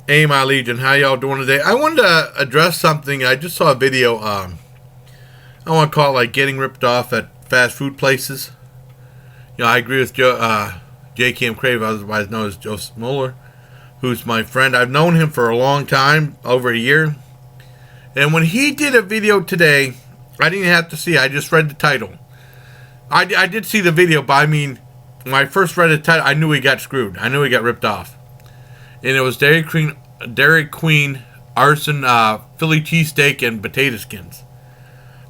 Hey, my Legion, how y'all doing today? I wanted to address something. I just saw a video. I want to call it like getting ripped off at fast food places. You know, I agree with JKMCraveTv, otherwise known as Joe Smoller, who's my friend. I've known him for a long time, over a year. And when he did a video today, I didn't have to see. I just read the title. I did see the video, but I mean, when I first read the title, I knew he got screwed. I knew he got ripped off. And it was Dairy Queen arson Philly cheesesteak and potato skins.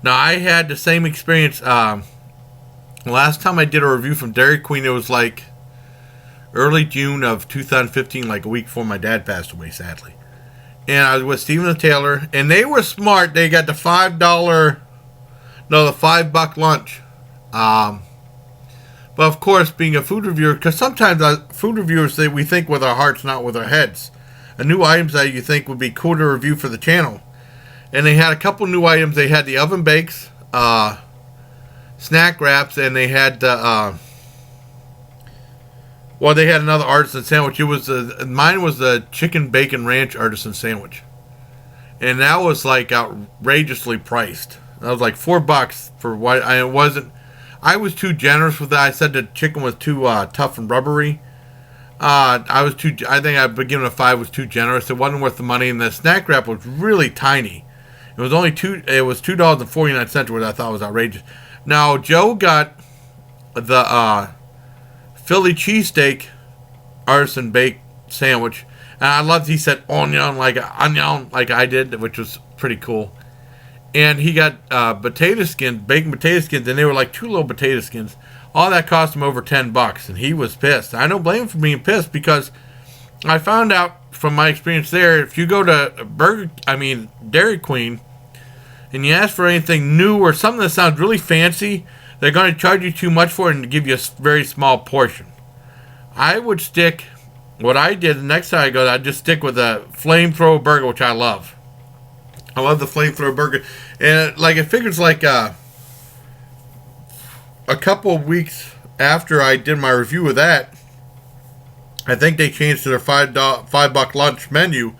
Now, I had the same experience. Last time I did a review from Dairy Queen, it was like early June of 2015, like a week before my dad passed away, sadly. And I was with Stephen and Taylor, and they were smart. They got the $5 lunch. But of course, being a food reviewer, because sometimes food reviewers we think with our hearts, not with our heads. New items that you think would be cool to review for the channel. And they had a couple new items. They had the oven bakes, snack wraps, and they had they had another artisan sandwich. It was mine was the chicken bacon ranch artisan sandwich, and that was like outrageously priced. That was like $4 for what it wasn't. I was too generous with that. I said the chicken was too tough and rubbery. I think I beginning of 5 was too generous. It wasn't worth the money, and the snack wrap was really tiny. It was only $2.49, which I thought was outrageous. Now Joe got the Philly cheesesteak artisan baked sandwich, and I loved. He said onion like I did, which was pretty cool. And he got bacon potato skins, and they were like 2 little potato skins. All that cost him over $10, and he was pissed. I don't blame him for being pissed, because I found out from my experience there, if you go to Dairy Queen, and you ask for anything new or something that sounds really fancy, they're going to charge you too much for it and give you a very small portion. I would stick, what I did the next time I go, I'd just stick with a flamethrower burger, which I love. I love the flamethrower burger. And it figures like a couple of weeks after I did my review of that, I think they changed to their $5 lunch menu.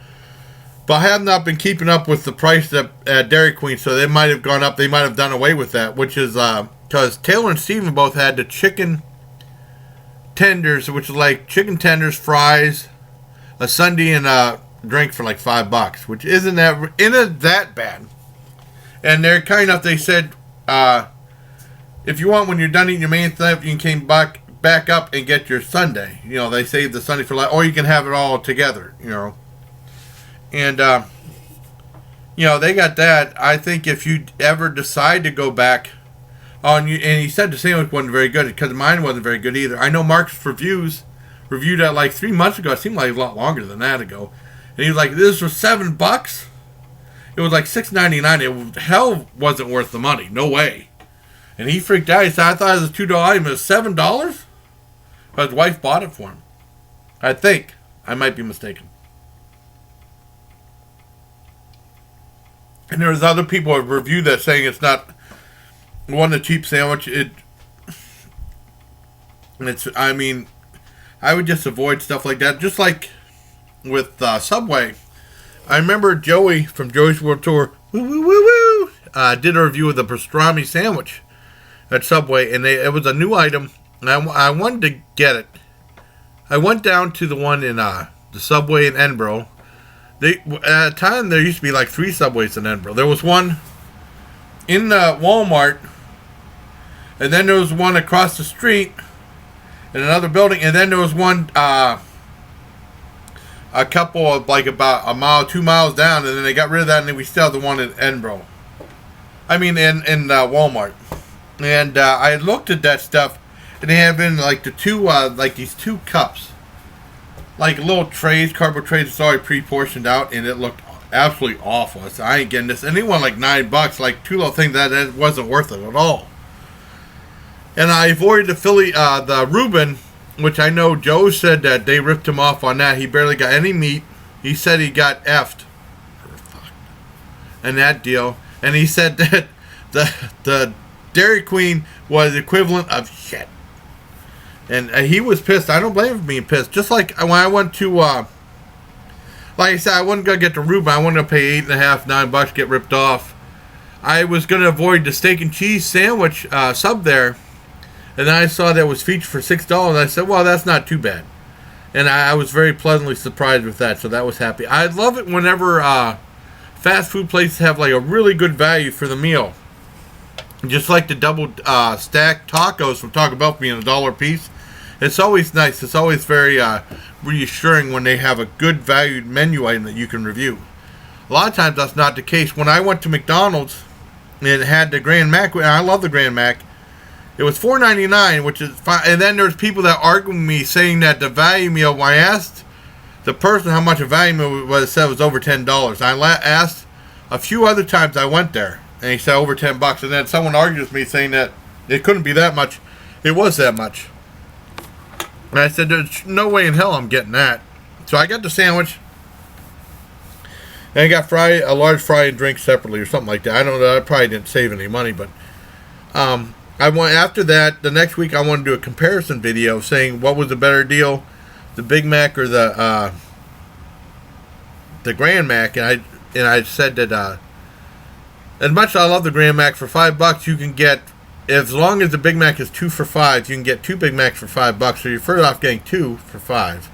But I have not been keeping up with the price at Dairy Queen, so they might have gone up. They might have done away with that, which is because Taylor and Steven both had the chicken tenders, which is like chicken tenders, fries, a sundae, and a drink for like $5, which isn't that bad. And they're kind enough. They said, if you want, when you're done eating your main stuff, you can come back up and get your sundae. You know, they save the sundae for life, or you can have it all together. You know, and they got that. I think if you ever decide to go back and he said the sandwich wasn't very good, because mine wasn't very good either. I know Mark's reviewed that like 3 months ago. It seemed like a lot longer than that ago. And he was like, "This was $7." It was like $6.99. It hell wasn't worth the money. No way. And he freaked out. He said, "I thought it was a $2 item. It was $7." But his wife bought it for him. I think. I might be mistaken. And there's other people who have reviewed that, saying it's not a cheap sandwich. I would just avoid stuff like that. Just like with Subway. I remember Joey from Joey's World Tour did a review of the pastrami sandwich at Subway, and it was a new item, and I wanted to get it. I went down to the one in the Subway in Edinburgh. At a time, there used to be like 3 Subways in Edinburgh. There was one in Walmart, and then there was one across the street in another building, and then there was one a couple of like about a mile, 2 miles down, and then they got rid of that, and then we still have the one in Edinburgh. I mean, in Walmart. And I looked at that stuff, and they have in like these 2 cups, like little trays, cardboard trays. It's already pre-portioned out, and it looked absolutely awful. I said, I ain't getting this. And they want like $9, like 2 little things that wasn't worth it at all. And I avoided the Reuben, which I know Joe said that they ripped him off on that. He barely got any meat. He said he got effed. And that deal. And he said that the Dairy Queen was the equivalent of shit. And he was pissed. I don't blame him for being pissed. Just like when I went to like I said, I wasn't gonna get the Reuben. I wanted to pay $8.50, $9, get ripped off. I was gonna avoid the steak and cheese sandwich sub there, and then I saw that it was featured for $6. I said, well, that's not too bad, and I was very pleasantly surprised with that. So that was happy. I love it whenever fast food places have like a really good value for the meal. Just like the double stacked tacos from Taco Bell being $1 a piece. It's always nice. It's always very reassuring when they have a good valued menu item that you can review. A lot of times that's not the case. When I went to McDonald's and it had the Grand Mac, and I love the Grand Mac, it was $4.99, which is fine. And then there's people that argue with me saying that the value meal, when I asked the person how much a value meal was, it said it was over $10. I asked a few other times I went there, and he said over $10. And then someone argued with me saying that it couldn't be that much. It was that much. And I said, there's no way in hell I'm getting that. So I got the sandwich. And I got a large fry and drink separately or something like that. I don't know. I probably didn't save any money. But after that, the next week I wanted to do a comparison video saying what was the better deal, the Big Mac or the Grand Mac. And I said that as much as I love the Grand Mac, for $5 you can get, as long as the Big Mac is 2 for $5, you can get 2 Big Macs for $5. So you're further off getting 2 for $5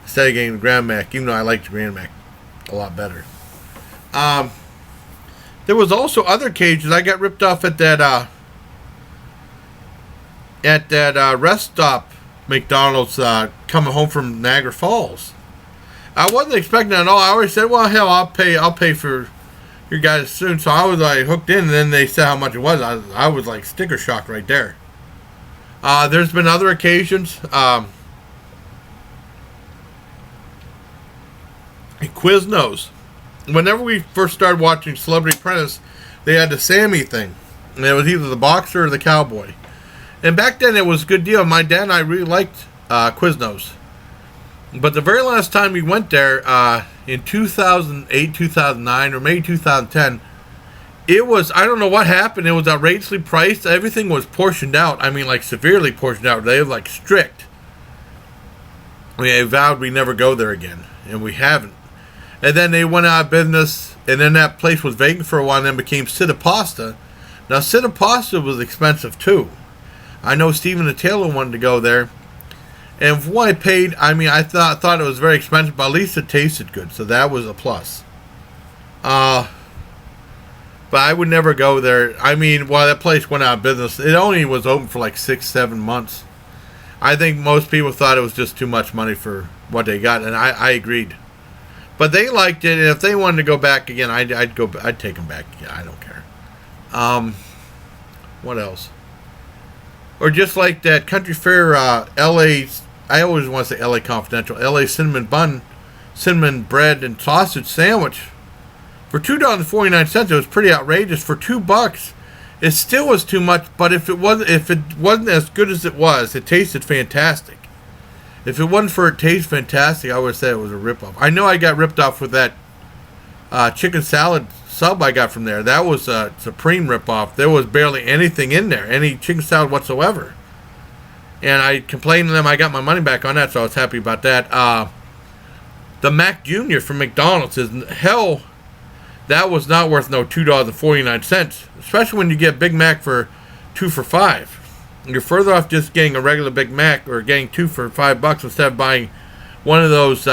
instead of getting the Grand Mac, even though I like the Grand Mac a lot better. There was also other occasions I got ripped off at that rest stop McDonald's coming home from Niagara Falls. I wasn't expecting that at all. I always said, well, hell, I'll pay for your guys soon. So I was like hooked in, and then they said how much it was. I was like sticker shocked right there. There's been other occasions. Quiznos. Whenever we first started watching Celebrity Apprentice, they had the Sammy thing. And it was either the boxer or the cowboy. And back then it was a good deal. My dad and I really liked Quiznos. But the very last time we went there, in 2008, 2009, or maybe 2010, it was, I don't know what happened. It was outrageously priced. Everything was portioned out. I mean, like severely portioned out. They were like strict. We vowed we never go there again. And we haven't. And then they went out of business, and then that place was vacant for a while, and then became Sita Pasta. Now, Sita Pasta was expensive, too. I know Stephen the Taylor wanted to go there. And for what I paid, I mean, I thought it was very expensive, but at least it tasted good, so that was a plus. But I would never go there. I mean, well, that place went out of business. It only was open for like 6-7 months. I think most people thought it was just too much money for what they got, and I agreed. But they liked it, and if they wanted to go back again, I'd take them back again. I don't care. What else? Or just like that Country Fair LA, I always want to say LA Confidential, LA cinnamon bread and sausage sandwich for $2.49. It was pretty outrageous. For $2, it still was too much. But if it wasn't as good as it was, it tasted fantastic. If it wasn't for it taste fantastic, I would say it was a ripoff. I know I got ripped off with that chicken salad sub I got from there. That was a supreme ripoff. There was barely anything in there, any chicken salad whatsoever. And I complained to them. I got my money back on that, so I was happy about that. The Mac Jr. from McDonald's is hell. That was not worth no $2.49, especially when you get Big Mac for 2 for $5. You're further off just getting a regular Big Mac or getting 2 for $5 instead of buying one of those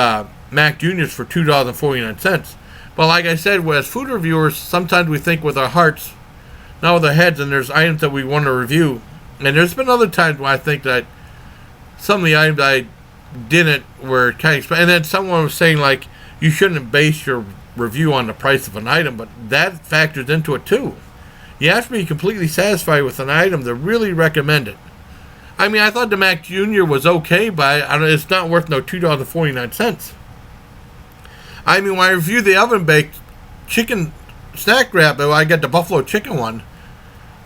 Mac Juniors for $2.49. But like I said, as food reviewers, sometimes we think with our hearts, not with our heads, and there's items that we want to review. And there's been other times when I think that some of the items I didn't were kind of expensive. And then someone was saying, like, you shouldn't base your review on the price of an item, but that factors into it too. You have to be completely satisfied with an item to really recommend it. I mean, I thought the Mac Jr. was okay, but it's not worth no $2.49. I mean, when I reviewed the oven-baked chicken snack wrap, I got the buffalo chicken one,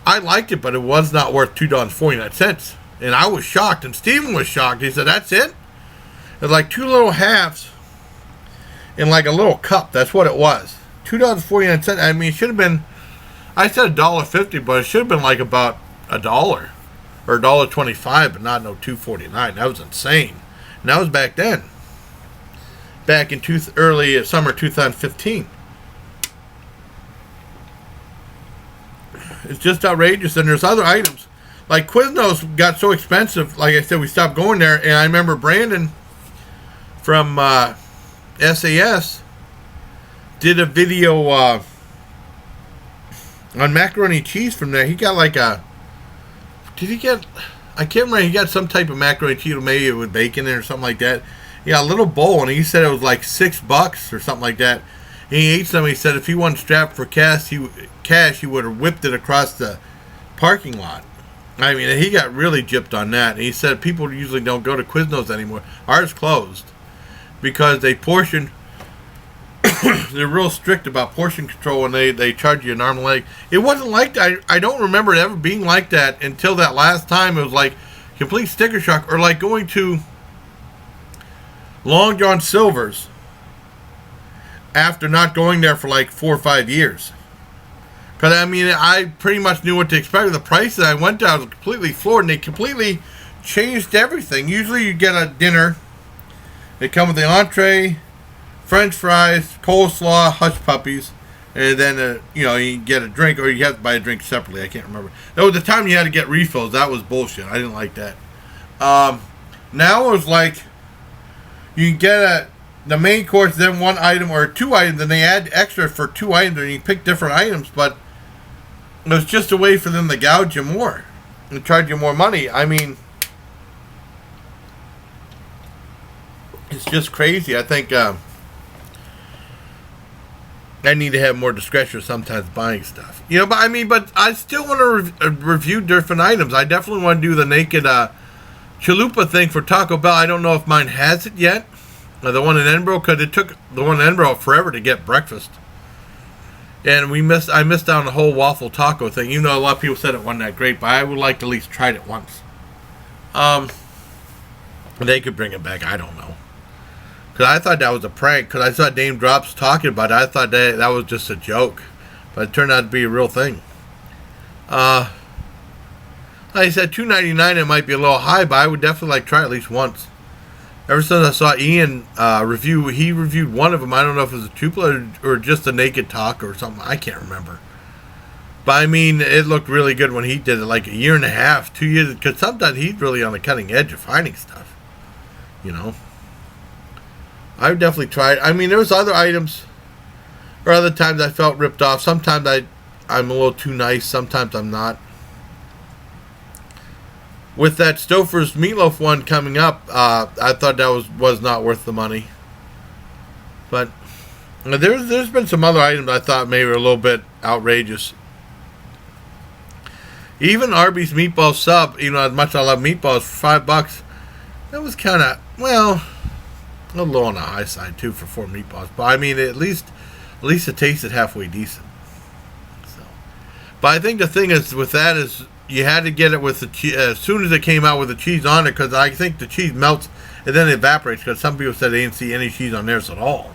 I liked it, but it was not worth $2.49. And I was shocked, and Steven was shocked. He said, that's it? It's like 2 little halves in like a little cup. That's what it was. $2.49. I mean, it should have been, I said $1.50, but it should have been like about $1 or $1.25, but not no $2.49. That was insane. And that was back then. back in early summer 2015. It's just outrageous. And there's other items. Like Quiznos got so expensive, like I said, we stopped going there. And I remember Brandon from SAS did a video on macaroni and cheese from there. He got like a... Did he get... I can't remember. He got some type of macaroni and cheese, maybe with bacon in it or something like that. He got a little bowl, and he said it was like $6 or something like that. And he ate some. He said if he wasn't strapped for cash, he would have whipped it across the parking lot. I mean, he got really gypped on that. And he said people usually don't go to Quiznos anymore. Ours closed because they portion. They're real strict about portion control, and they charge you an arm and leg. It wasn't like that. I don't remember it ever being like that until that last time. It was like complete sticker shock, or like going to Long John Silver's after not going there for like 4 or 5 years. Because, I mean, I pretty much knew what to expect. The price that I went to, I was completely floored, and they completely changed everything. Usually you get a dinner. They come with the entree, French fries, coleslaw, hush puppies, and then, you get a drink, or you have to buy a drink separately. I can't remember. That was the time you had to get refills. That was bullshit. I didn't like that. Now it was like you can get the main course, then one item or two items, and they add extra for 2 items, and you pick different items, but it was just a way for them to gouge you more and charge you more money. I mean, it's just crazy. I think I need to have more discretion sometimes buying stuff. But I still want to review different items. I definitely want to do the naked chalupa thing for Taco Bell. I don't know if mine has it yet. The one in Edinburgh, because it took the one in Edinburgh forever to get breakfast. And I missed out on the whole waffle taco thing. Even though a lot of people said it wasn't that great, but I would like to at least try it once. They could bring it back. I don't know. Because I thought that was a prank. Because I saw Dame Drops talking about it. I thought that was just a joke. But it turned out to be a real thing. Like I said, $2.99 it might be a little high, but I would definitely like to try it at least once. Ever since I saw Ian he reviewed one of them. I don't know if it was a tupla or just a naked talk or something. I can't remember. But I mean, it looked really good when he did it, like a year and a half, 2 years. Because sometimes he's really on the cutting edge of finding stuff. I would definitely try it. I mean, there was other items, or other times I felt ripped off. Sometimes I'm a little too nice. Sometimes I'm not. With that Stouffer's meatloaf one coming up, I thought that was not worth the money. But there's been some other items I thought maybe were a little bit outrageous. Even Arby's meatball sub, as much as I love meatballs, for $5, that was kind of, a little on the high side too for 4 meatballs. But I mean, at least it tasted halfway decent. So, but I think the thing is with that is, you had to get it with the cheese as soon as it came out with the cheese on it, because I think the cheese melts and then it evaporates, because some people said they didn't see any cheese on theirs at all.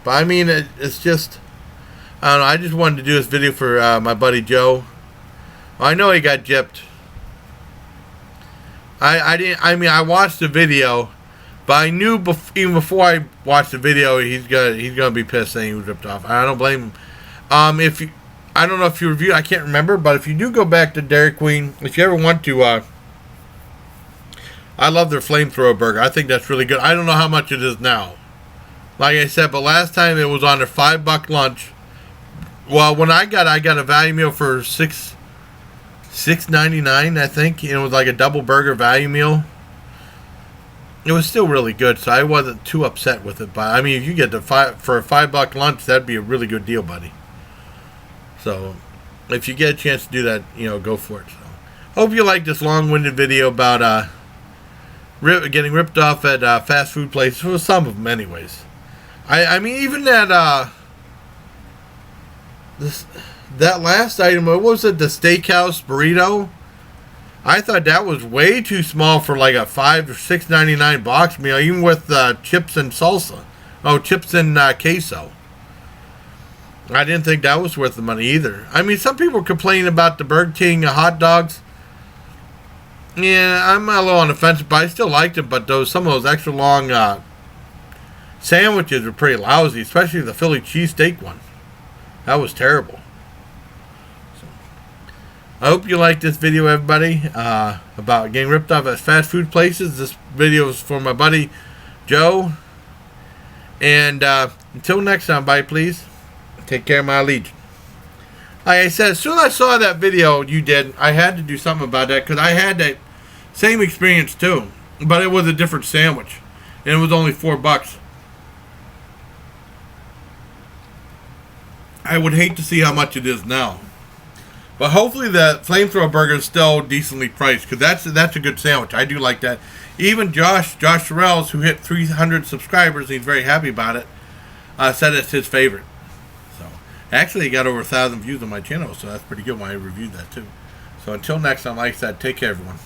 But I mean, it's just, I don't know, I just wanted to do this video for my buddy Joe. I know he got gypped. I watched the video, but I knew even before I watched the video he's gonna be pissed saying he was ripped off. I don't blame him. I don't know if you reviewed, I can't remember, but if you do go back to Dairy Queen, if you ever want to, I love their flamethrower burger. I think that's really good. I don't know how much it is now. Like I said, but last time it was on their $5 lunch. Well, when I got a value meal for $6.99, I think. It was like a double burger value meal. It was still really good, so I wasn't too upset with it. But I mean, if you get for a $5 lunch, that'd be a really good deal, buddy. So, if you get a chance to do that, go for it. So, hope you like this long-winded video about getting ripped off at fast food places. For some of them, anyways. I mean, even that last item, what was it? The steakhouse burrito. I thought that was way too small for like a $5 or $6.99 box meal, even with chips and salsa. Oh, chips and queso. I didn't think that was worth the money either. I mean, some people complain about the Burger King hot dogs. Yeah, I'm a little on the fence, but I still liked them. But some of those extra long sandwiches were pretty lousy, especially the Philly cheesesteak one. That was terrible. So, I hope you liked this video, everybody, about getting ripped off at fast food places. This video is for my buddy Joe. And until next time, bye, please. Take care, my legion. Like I said, as soon as I saw that video you did, I had to do something about that, because I had that same experience too, but it was a different sandwich, and it was only $4. I would hate to see how much it is now, but hopefully the flamethrower burger is still decently priced, because that's a good sandwich. I do like that. Even Josh Sorrells, who hit 300 subscribers, he's very happy about it, said it's his favorite. So actually, he got over 1,000 views on my channel, so that's pretty good when I reviewed that too. So until next time, like I said, take care, everyone.